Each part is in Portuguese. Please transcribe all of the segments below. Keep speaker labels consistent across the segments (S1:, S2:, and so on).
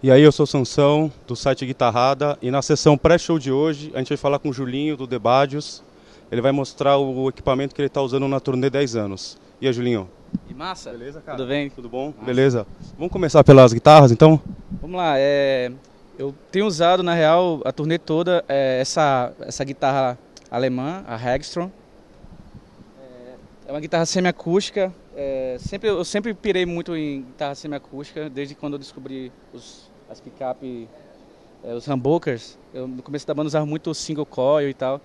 S1: E aí, eu sou o Sansão, do site Guitarrada, e na sessão pré-show de hoje, a gente vai falar com o Julinho, do Debadios. Ele vai mostrar o equipamento que ele está usando na turnê 10 anos. E aí, Julinho?
S2: E massa?
S1: Beleza, cara?
S2: Tudo bem?
S1: Tudo bom?
S2: Massa.
S1: Beleza. Vamos começar pelas guitarras, então?
S2: Vamos lá, eu tenho usado, na real, a turnê toda, essa guitarra alemã, a Hagstrom. É uma guitarra semiacústica. Eu sempre pirei muito em guitarra semiacústica, desde quando eu descobri as picape, os humbuckers. Eu, no começo da banda, usava muito single coil e tal.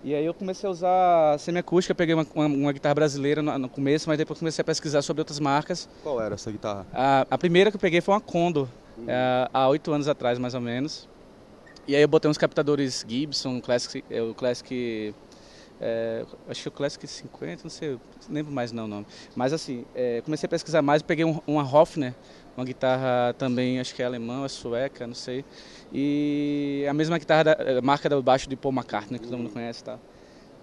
S2: E aí eu comecei a usar semiacústica, peguei uma guitarra brasileira no começo, mas depois comecei a pesquisar sobre outras marcas.
S1: Qual era essa guitarra?
S2: A primeira que eu peguei foi uma Condor, há 8 anos atrás, mais ou menos. E aí eu botei uns captadores Gibson, o Classic... acho que o Classic 50, não sei, não lembro mais não o nome. Mas assim, comecei a pesquisar mais, peguei uma Hofner, uma guitarra também, acho que é alemã, é sueca, não sei. E a mesma guitarra, marca do baixo de Paul McCartney, que todo mundo conhece, tá?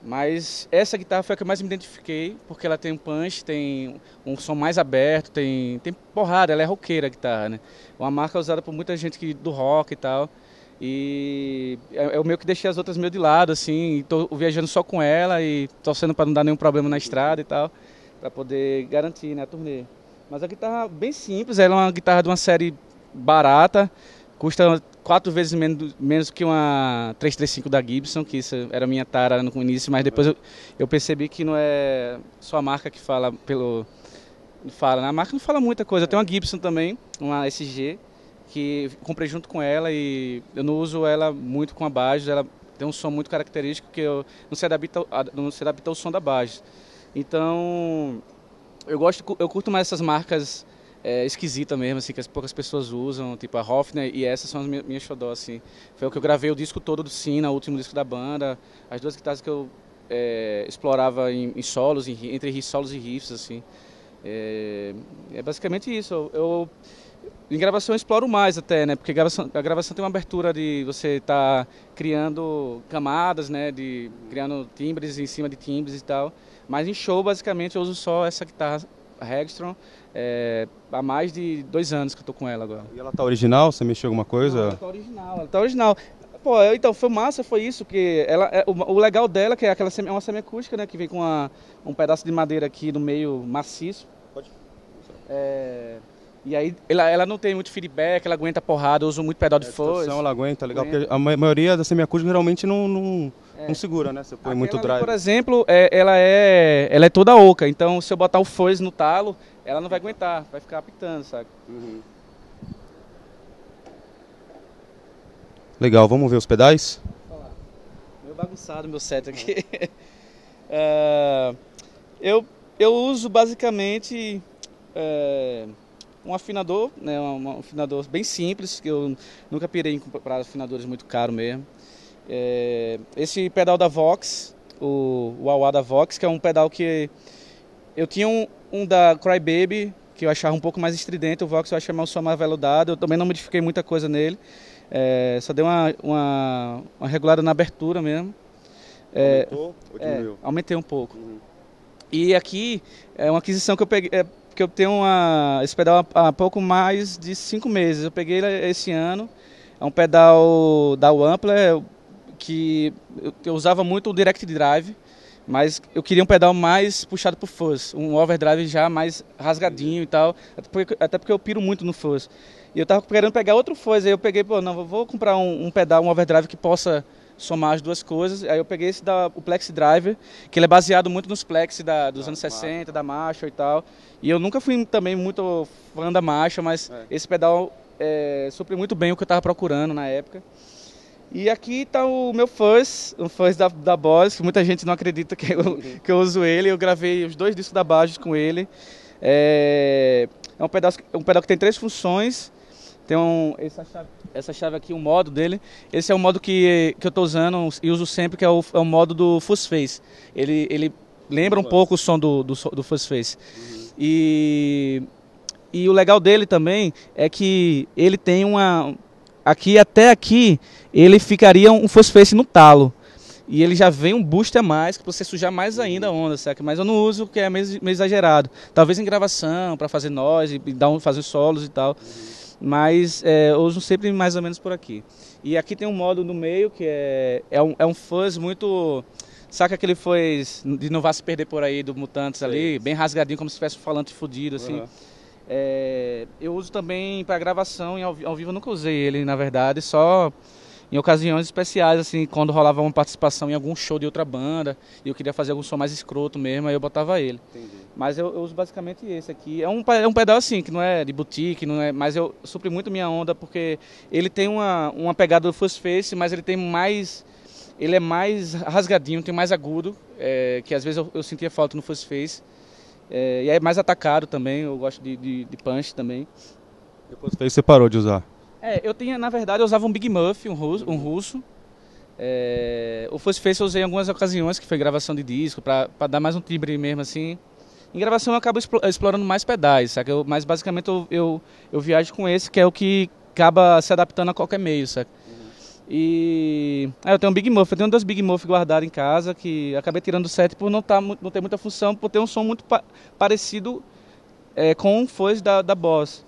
S2: Mas essa guitarra foi a que eu mais me identifiquei, porque ela tem um punch, tem um som mais aberto, tem porrada, ela é roqueira a guitarra, né? Uma marca usada por muita gente do rock e tal. E eu meio que deixei as outras meio de lado, assim, tô viajando só com ela e torcendo para não dar nenhum problema na estrada e tal, para poder garantir, né, a turnê. Mas a guitarra bem simples, ela é uma guitarra de uma série barata, custa 4 vezes menos que uma 335 da Gibson, que isso era a minha tara no início, mas depois eu percebi que não é só a marca que fala né? A marca não fala muita coisa. Eu tenho uma Gibson também, uma SG, que comprei junto com ela e eu não uso ela muito com a Bajos, ela tem um som muito característico que não se adapta ao som da Bajos. Então, eu curto mais essas marcas esquisitas mesmo, assim, que poucas pessoas usam, tipo a Hofner, e essas são as minhas xodó, assim. Foi o que eu gravei o disco todo do Sina, o último disco da banda, as duas guitarras que eu explorava em solos, entre solos e riffs, assim. É basicamente isso. Em gravação eu exploro mais até, né? Porque a gravação tem uma abertura de você estar criando camadas, né? Criando timbres em cima de timbres e tal. Mas em show, basicamente, eu uso só essa guitarra Hagstrom. Há mais de 2 anos que eu tô com ela agora.
S1: E ela tá original? Você mexeu alguma coisa?
S2: Não, ela tá original. Pô, então, foi massa, foi isso, que o legal dela é que é uma semiacústica, né? Que vem com um pedaço de madeira aqui no meio maciço. Pode. E aí ela não tem muito feedback, ela aguenta porrada, eu uso muito pedal de força.
S1: Ela aguenta, legal, porque a maioria da semiacústica geralmente não segura, né? Você põe muito drive.
S2: Por exemplo, ela é toda oca, então se eu botar o fuzz no talo, ela não vai aguentar, vai ficar apitando, sabe?
S1: Legal, vamos ver os pedais?
S2: Olha lá, meio bagunçado meu set aqui. Eu uso basicamente um afinador, né, um afinador bem simples, que eu nunca pirei em comprar afinadores muito caros mesmo. Esse pedal da Vox, o wah-wah da Vox, que é um pedal que eu tinha um da Crybaby, que eu achava um pouco mais estridente, o Vox eu achei mais som mais veludado, eu também não modifiquei muita coisa nele, só dei uma regulada na abertura mesmo.
S1: Aumentou ou diminuiu?
S2: Aumentei um pouco. E aqui é uma aquisição que eu peguei, que eu tenho esse pedal há pouco mais de 5 meses. Eu peguei ele esse ano. É um pedal da Wampler que eu usava muito o Direct Drive, mas eu queria um pedal mais puxado pro fuzz, um overdrive já mais rasgadinho e tal, até porque eu piro muito no fuzz. E eu tava querendo pegar outro fuzz, aí eu peguei, não, vou comprar um pedal, um overdrive que possa somar as duas coisas. Aí eu peguei o Plexi Driver, que ele é baseado muito nos Plexi dos anos 60, da Marshall e tal. E eu nunca fui também muito fã da Marshall, mas esse pedal supre muito bem o que eu estava procurando na época. E aqui está o meu fuzz, um fuzz da Boss, que muita gente não acredita que eu uso ele. Eu gravei os 2 discos da Bajos com ele. É um pedal que tem 3 funções. Tem essa chave aqui, o modo dele. Esse é o modo que eu estou usando e uso sempre, que é o modo do Fuzz Face. Ele lembra um pouco o som do Fuzz Face. E o legal dele também é que ele tem até aqui, ele ficaria um Fuzz Face no talo. E ele já vem um boost a mais, que você sujar mais ainda a onda, saca? Mas eu não uso, porque é meio exagerado. Talvez em gravação, para fazer noise, fazer solos e tal. mas eu uso sempre mais ou menos por aqui. E aqui tem um modo no meio que é um fuzz muito... Saca aquele fuzz de Não Vá Se Perder Por Aí do Mutantes ali, bem rasgadinho, como se tivesse um falante fudido, assim. Eu uso também para gravação, ao vivo eu nunca usei ele, na verdade, só em ocasiões especiais, assim, quando rolava uma participação em algum show de outra banda e eu queria fazer algum som mais escroto mesmo, aí eu botava ele. Entendi. Mas eu uso basicamente esse aqui. É um pedal assim, que não é de boutique, não é, mas eu supri muito minha onda porque ele tem uma pegada do Fuzz Face, mas ele tem mais... Ele é mais rasgadinho, tem mais agudo, que às vezes eu sentia falta no Fuzz Face. E é mais atacado também, eu gosto de punch também.
S1: Depois você parou de usar?
S2: Eu tinha, na verdade, eu usava um Big Muff, um russo. O Fuzz Face eu usei em algumas ocasiões, que foi gravação de disco, para dar mais um timbre mesmo assim. Em gravação eu acabo explorando mais pedais, saca? Mas basicamente eu viajo com esse, que é o que acaba se adaptando a qualquer meio, saca? E eu tenho um Big Muff, eu tenho 2 Big Muff guardados em casa, que acabei tirando do set por não ter muita função, por ter um som muito parecido com o Fuzz da Boss.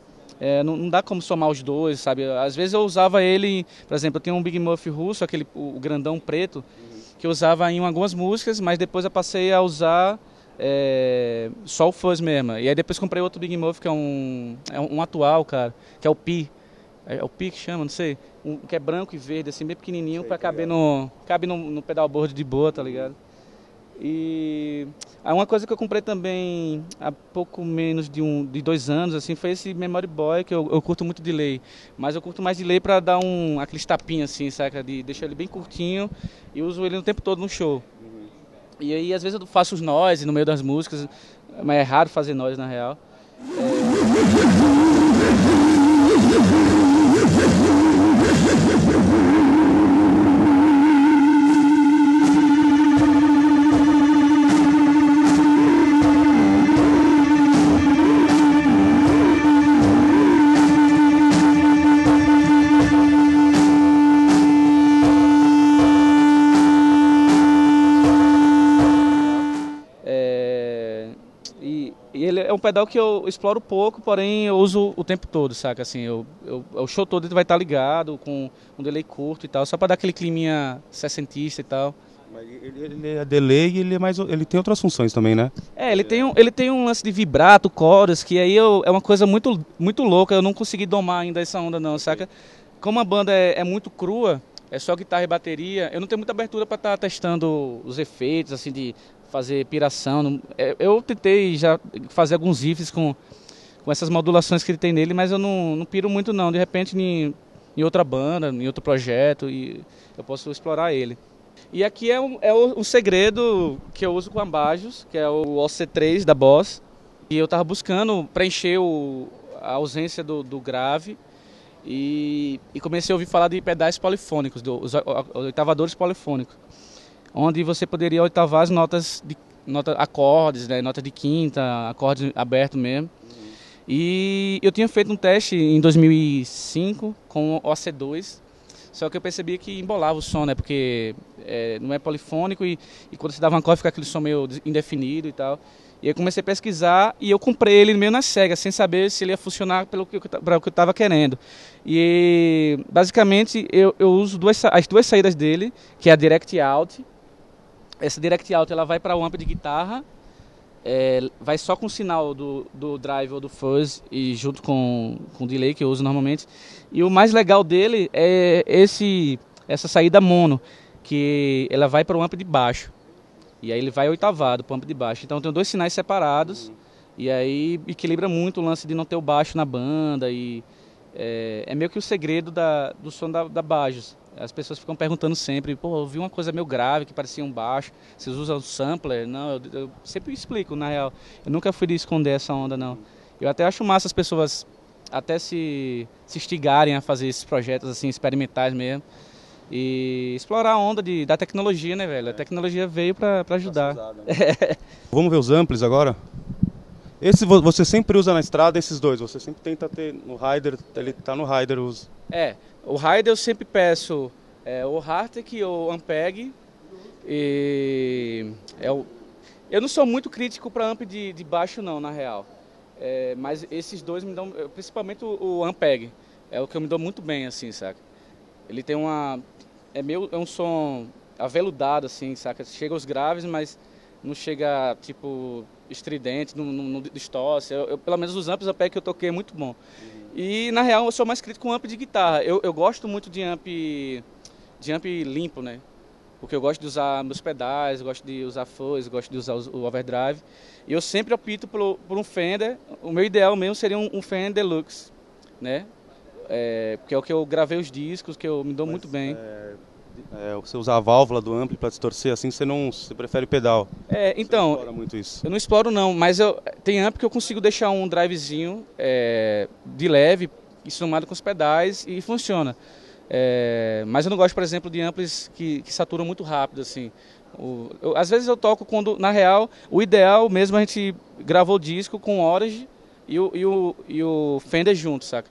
S2: Não dá como somar os dois, sabe? Às vezes eu usava ele, por exemplo, eu tenho um Big Muff russo, o grandão preto, que eu usava em algumas músicas, mas depois eu passei a usar só o Fuzz mesmo. E aí depois comprei outro Big Muff, que é um atual, cara, que é o Pi. É o Pi que chama, não sei. Que é branco e verde, assim, bem pequenininho, pra cabe no pedalboard de boa, tá ligado? E uma coisa que eu comprei também há pouco menos de 2 anos, assim, foi esse Memory Boy, que eu curto muito delay. Mas eu curto mais delay pra dar aqueles tapinhos, assim, saca? De deixar ele bem curtinho e uso ele o tempo todo no show. E aí, às vezes, eu faço os noise no meio das músicas, mas é raro fazer noise, na real. E ele é um pedal que eu exploro pouco, porém eu uso o tempo todo, saca? Assim, o show todo ele vai estar ligado, com um delay curto e tal, só para dar aquele climinha sessentista e tal.
S1: Mas ele é delay e ele tem outras funções também, né?
S2: Ele tem um lance de vibrato, chorus, que aí é uma coisa muito, muito louca, eu não consegui domar ainda essa onda não, saca? Como a banda é muito crua, é só guitarra e bateria, eu não tenho muita abertura para estar testando os efeitos, assim, de fazer piração. Eu tentei já fazer alguns riffs com essas modulações que ele tem nele, mas eu não piro muito não. De repente em outra banda, em outro projeto, e eu posso explorar ele. E aqui é um segredo que eu uso com Ambajos, que é o OC3 da Boss. E eu estava buscando preencher a ausência do grave e comecei a ouvir falar de pedais polifônicos, os oitavadores polifônicos, onde você poderia oitavar as acordes, né, nota de quinta, acordes aberto mesmo. E eu tinha feito um teste em 2005 com o OC2, só que eu percebia que embolava o som, né, porque não é polifônico e quando você dava um acorde fica aquele som meio indefinido e tal. E eu comecei a pesquisar e eu comprei ele meio na cega, sem saber se ele ia funcionar para o que eu estava querendo. E basicamente eu uso as 2 saídas dele, que é a Direct Out. Essa Direct Out ela vai para o amp de guitarra, vai só com o sinal do drive ou do fuzz e junto com o delay que eu uso normalmente. E o mais legal dele é essa saída mono, que ela vai para o amp de baixo. E aí ele vai oitavado para o amp de baixo. Então tem 2 sinais separados e aí equilibra muito o lance de não ter o baixo na banda. E é meio que o segredo do som da Bajos. As pessoas ficam perguntando sempre, eu vi uma coisa meio grave que parecia um baixo, vocês usam o sampler? Não, eu sempre explico, na real. Eu nunca fui de esconder essa onda, não. Eu até acho massa as pessoas até se instigarem a fazer esses projetos assim, experimentais mesmo. E explorar a onda da tecnologia, né, velho? A tecnologia veio para ajudar.
S1: Vamos ver os amplis agora? Esse você sempre usa na estrada, esses 2? Você sempre tenta ter no rider, ele tá no rider uso.
S2: O rider eu sempre peço o Hartec ou o Ampeg. Eu não sou muito crítico para amp de baixo não, na real. Mas esses dois me dão, principalmente o Ampeg, é o que eu me dou muito bem, assim, saca? Ele tem é um som aveludado, assim, saca? Chega aos graves, mas não chega, tipo, estridente, não distorce. Pelo menos os amps Ampeg que eu toquei é muito bom. E, na real, eu sou mais crítico com amp de guitarra. Eu gosto muito de amp limpo, né? Porque eu gosto de usar meus pedais, gosto de usar fuzz, gosto de usar o overdrive. E eu sempre opto por um Fender. O meu ideal mesmo seria um Fender Deluxe, né? Porque é o que eu gravei os discos, que eu me dou muito bem.
S1: Você usar a válvula do ampli para distorcer assim, você prefere pedal?
S2: Então,
S1: você não explora muito isso?
S2: Eu não exploro não, mas tem amp que eu consigo deixar um drivezinho de leve, somado com os pedais e funciona. Mas eu não gosto, por exemplo, de amplis que saturam muito rápido, assim. Às vezes eu toco quando, na real, o ideal mesmo a gente gravou o disco com o Orange e o Fender junto, saca?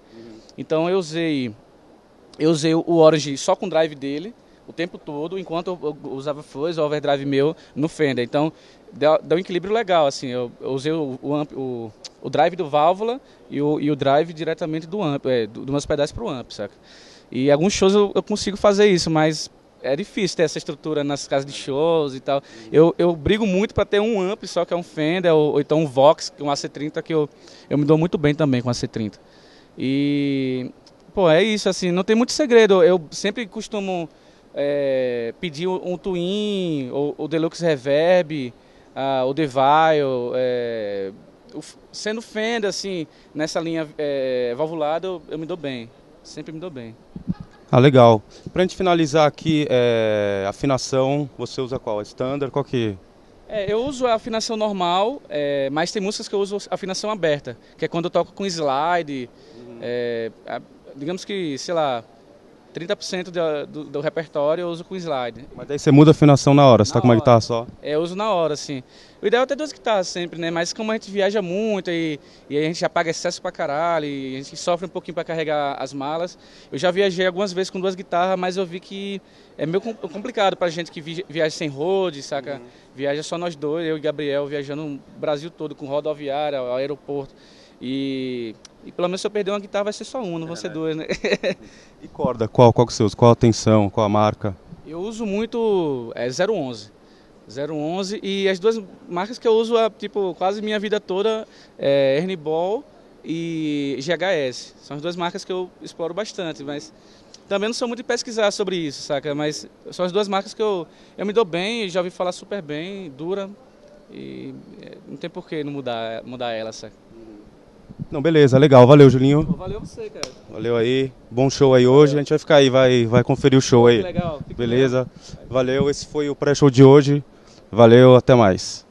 S2: Então eu usei o Orange só com o drive dele o tempo todo, enquanto eu usava fuzz, o overdrive meu no Fender. Então deu um equilíbrio legal, assim. Eu usei o drive do válvula e o drive diretamente do amp, dos meus pedais para o amp, saca? E alguns shows eu consigo fazer isso, mas é difícil ter essa estrutura nas casas de shows e tal. Eu brigo muito para ter um amp só que é um Fender, ou então um Vox, um AC30, que eu me dou muito bem também com AC30. E, pô, é isso, assim, não tem muito segredo. Eu sempre costumo pedir um Twin, o Deluxe Reverb, o Devile, sendo Fender, assim, nessa linha valvulada, eu me dou bem. Sempre me dou bem.
S1: Legal. Pra gente finalizar aqui, afinação, você usa qual? A standard? Qual que...
S2: Eu uso a afinação normal, mas tem músicas que eu uso afinação aberta, que é quando eu toco com slide, digamos que, sei lá, 30% do repertório eu uso com slide.
S1: Mas daí você muda a afinação na hora, você tá com uma guitarra só?
S2: Eu uso na hora, sim. O ideal é ter duas guitarras sempre, né? Mas como a gente viaja muito e a gente já paga excesso pra caralho e a gente sofre um pouquinho pra carregar as malas. Eu já viajei algumas vezes com duas guitarras, mas eu vi que é meio complicado pra gente que viaja sem road, saca? Viaja só nós dois, eu e Gabriel, viajando o Brasil todo com rodoviária, aeroporto. E pelo menos se eu perder uma guitarra vai ser só uma, não vão ser duas, né?
S1: E corda, qual que você usa? Qual a tensão, qual a marca?
S2: Eu uso muito 011. 011 e as duas marcas que eu uso tipo quase minha vida toda Ernie Ball e GHS. São as duas marcas que eu exploro bastante, mas também não sou muito de pesquisar sobre isso, saca? Mas são as duas marcas que eu me dou bem, já ouvi falar super bem, dura e não tem por que não mudar ela, saca?
S1: Não, beleza, legal. Valeu, Julinho.
S2: Valeu você, cara.
S1: Valeu aí. Bom show aí hoje. A gente vai ficar aí, vai conferir o show aí.
S2: Legal.
S1: Beleza. Valeu, esse foi o pré-show de hoje. Valeu, até mais.